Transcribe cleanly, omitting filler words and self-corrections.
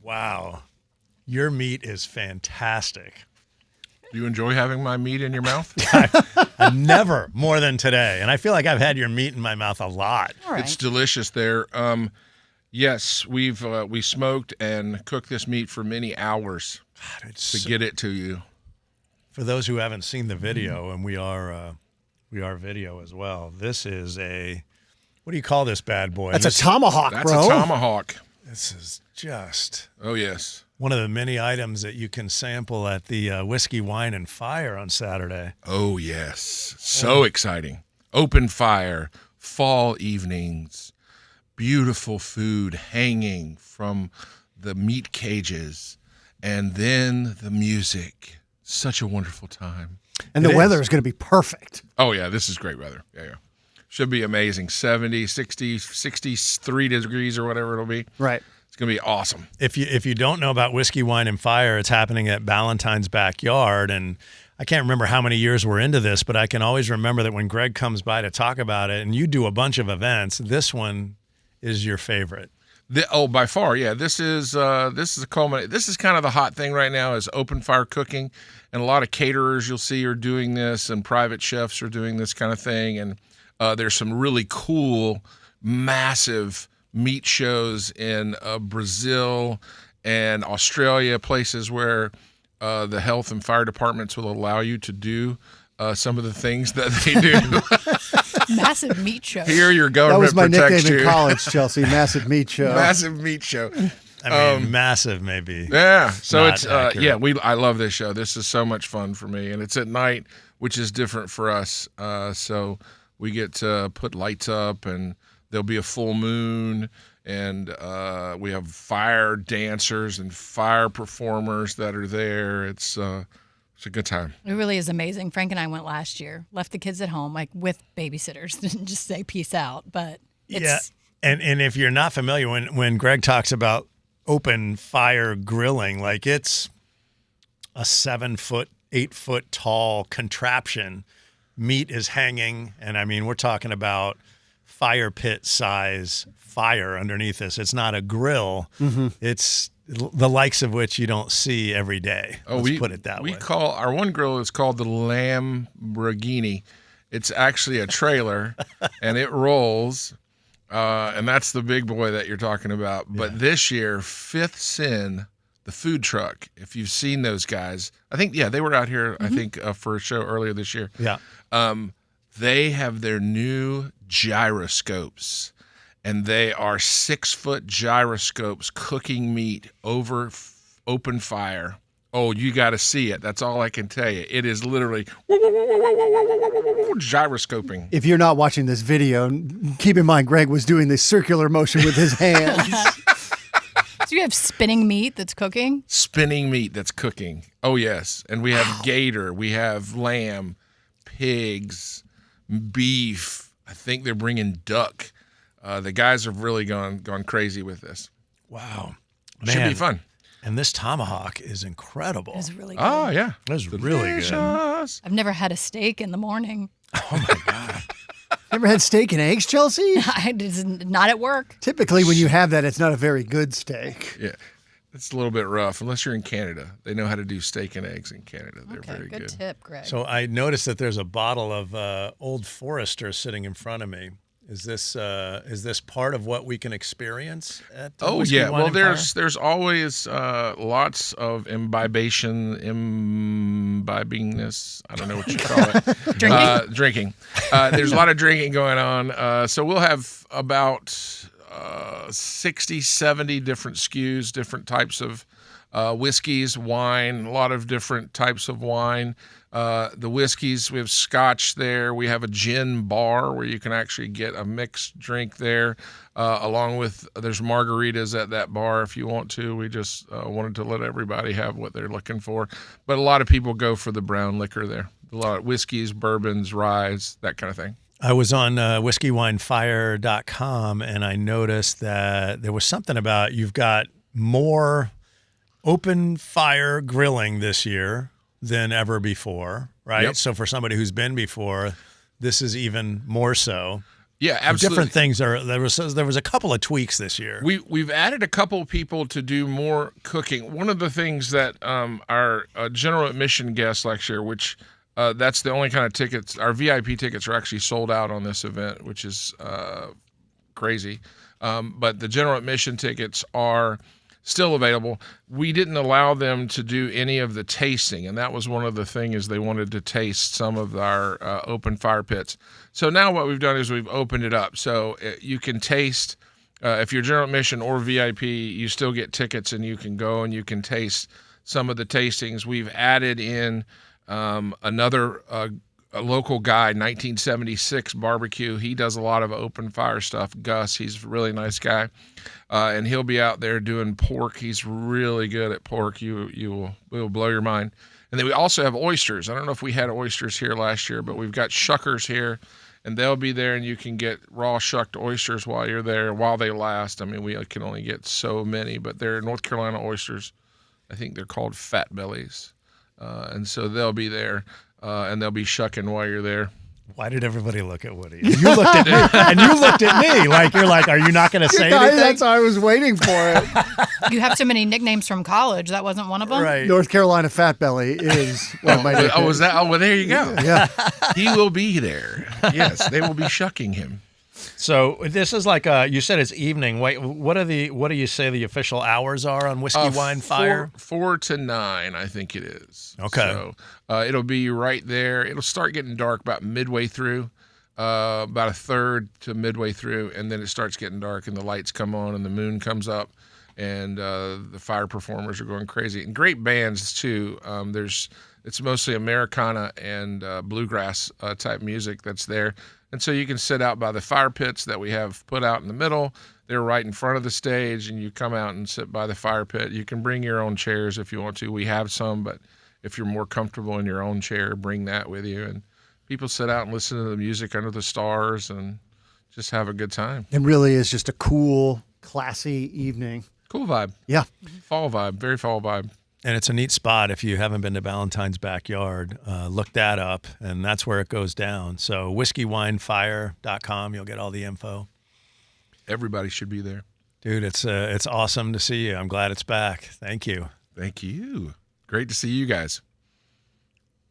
Wow. Your meat is fantastic. Do you enjoy having my meat in your mouth? I never more than today. And I feel like I've had your meat in my mouth a lot. All right. It's delicious there. Yes, we smoked and cooked this meat for many hours to get it to you. For those who haven't seen the video, and we are video as well, this is what do you call this bad boy? That's a tomahawk, That's bro. a tomahawk. This is just Oh, yes. one of the many items that you can sample at the Whiskey, Wine, and Fire on Saturday. Oh, yes. So exciting. Open fire, fall evenings, beautiful food hanging from the meat cages, and then the music. Such a wonderful time. And the weather is going to be perfect. Oh, yeah, this is great weather. Yeah. Should be amazing. 70, 60, 63 degrees or whatever it'll be. Right. It's going to be awesome. If you don't know about Whiskey, Wine, and Fire, it's happening at Ballantyne's backyard. And I can't remember how many years we're into this, but I can always remember that when Greg comes by to talk about it, and you do a bunch of events, this one is your favorite. By far, yeah. This is a culmination. This is kind of the hot thing right now is open fire cooking, and a lot of caterers you'll see are doing this, and private chefs are doing this kind of thing. And there's some really cool, massive meat shows in Brazil and Australia, places where the health and fire departments will allow you to do some of the things that they do. Massive meat show. Here, your That government was my protects nickname you. in college, Chelsea. Massive meat show. Massive meat show. I mean, massive maybe. Yeah. So Not it's accurate. I love this show. This is so much fun for me, and it's at night, which is different for us. So we get to put lights up, and there'll be a full moon, and we have fire dancers and fire performers that are there. It's a good time. It really is amazing. Frank and I went last year, left the kids at home, like with babysitters, didn't just say peace out. But it's, Yeah. And if you're not familiar, when Greg talks about open fire grilling, like it's a 7-foot, 8-foot tall contraption. Meat is hanging, and I mean, we're talking about fire pit size fire underneath this. It's not a grill. Mm-hmm. It's the likes of which you don't see every day. Let's put it that way. We call our one grill is called the Lamborghini. It's actually a trailer, and it rolls, and that's the big boy that you're talking about. But this year, Fifth Sin, the food truck, if you've seen those guys, I think, they were out here, I think, for a show earlier this year. Yeah. They have their new gyroscopes, and they are 6-foot gyroscopes cooking meat over open fire. Oh, you got to see it. That's all I can tell you. It is literally gyroscoping. If you're not watching this video, keep in mind Greg was doing this circular motion with his hands. so you have spinning meat that's cooking. Spinning meat that's cooking. Oh, yes. And we have gator. We have lamb, pigs, beef. I think they're bringing duck. The guys have really gone crazy with this. Wow. Should be fun. And this tomahawk is incredible. It's really good. Oh, yeah. It was really good. Delicious. I've never had a steak in the morning. Ever had steak and eggs, Chelsea? It's not at work. Typically, when you have that, it's not a very good steak. Yeah. It's a little bit rough, unless you're in Canada. They know how to do steak and eggs in Canada. They're Okay, very good tip, Greg. So I noticed that there's a bottle of Old Forester sitting in front of me. Is this part of what we can experience at Whiskey, Wine, Well, and there's always lots of imbibingness. I don't know what you call it. Drinking. There's a lot of drinking going on. So we'll have about 60, 70 different SKUs, different types of whiskeys, wine, a lot of different types of wine. The whiskeys, we have scotch there. We have a gin bar where you can actually get a mixed drink there, along with there's margaritas at that bar if you want to. We just wanted to let everybody have what they're looking for. But a lot of people go for the brown liquor there. A lot of whiskeys, bourbons, ryes, that kind of thing. I was on whiskeyWineFire.com, and I noticed that there was something about you've got more open fire grilling this year than ever before, right? Yep. So for somebody who's been before, this is even more so. Yeah, absolutely. Different things are there was a couple of tweaks this year. We've added a couple people to do more cooking. One of the things that our general admission guest lecture, which that's the only kind of tickets, our VIP tickets are actually sold out on this event, which is crazy. But the general admission tickets are still available. We didn't allow them to do any of the tasting, and that was one of the things, they wanted to taste some of our open fire pits. So now what we've done is we've opened it up. So you can taste, if you're general admission or VIP, you still get tickets and you can go and you can taste some of the tastings. We've added in another a local guy, 1976 barbecue. He does a lot of open fire stuff. Gus, he's a really nice guy, and he'll be out there doing pork. He's really good at pork. You will blow your mind. And then we also have oysters. I don't know if we had oysters here last year, but we've got shuckers here, and they'll be there, and you can get raw shucked oysters while you're there, while they last. I mean, we can only get so many, but they're North Carolina oysters. I think they're called fat bellies, and so they'll be there. And they'll be shucking while you're there. Why did everybody look at Woody? And you looked at me, and you looked at me like you're like, are you not going to say anything? That's why I was waiting for it. You have so many nicknames from college. That wasn't one of them? Right. North Carolina Fat Belly is one of my nicknames. Oh, was that? Oh, well, there you go. Yeah. He will be there. Yes, they will be shucking him. So this is like you said it's evening. Wait, what do you say the official hours are on Whiskey Wine Fire? 4 to 9, I think it is. Okay. So it'll be right there. It'll start getting dark about midway through, about a third to midway through, and then it starts getting dark, and the lights come on, and the moon comes up, and the fire performers are going crazy, and great bands too. It's mostly Americana and bluegrass type music that's there. And so you can sit out by the fire pits that we have put out in the middle. They're right in front of the stage, and you come out and sit by the fire pit. You can bring your own chairs if you want to. We have some, but if you're more comfortable in your own chair, bring that with you. And people sit out and listen to the music under the stars and just have a good time. It really is just a cool, classy evening. Cool vibe. Yeah. Fall vibe. Very fall vibe. And it's a neat spot. If you haven't been to Ballantyne's Backyard, look that up, and that's where it goes down. So whiskeyWineFire.com, you'll get all the info. Everybody should be there. Dude, it's awesome to see you. I'm glad it's back. Thank you. Thank you. Great to see you guys.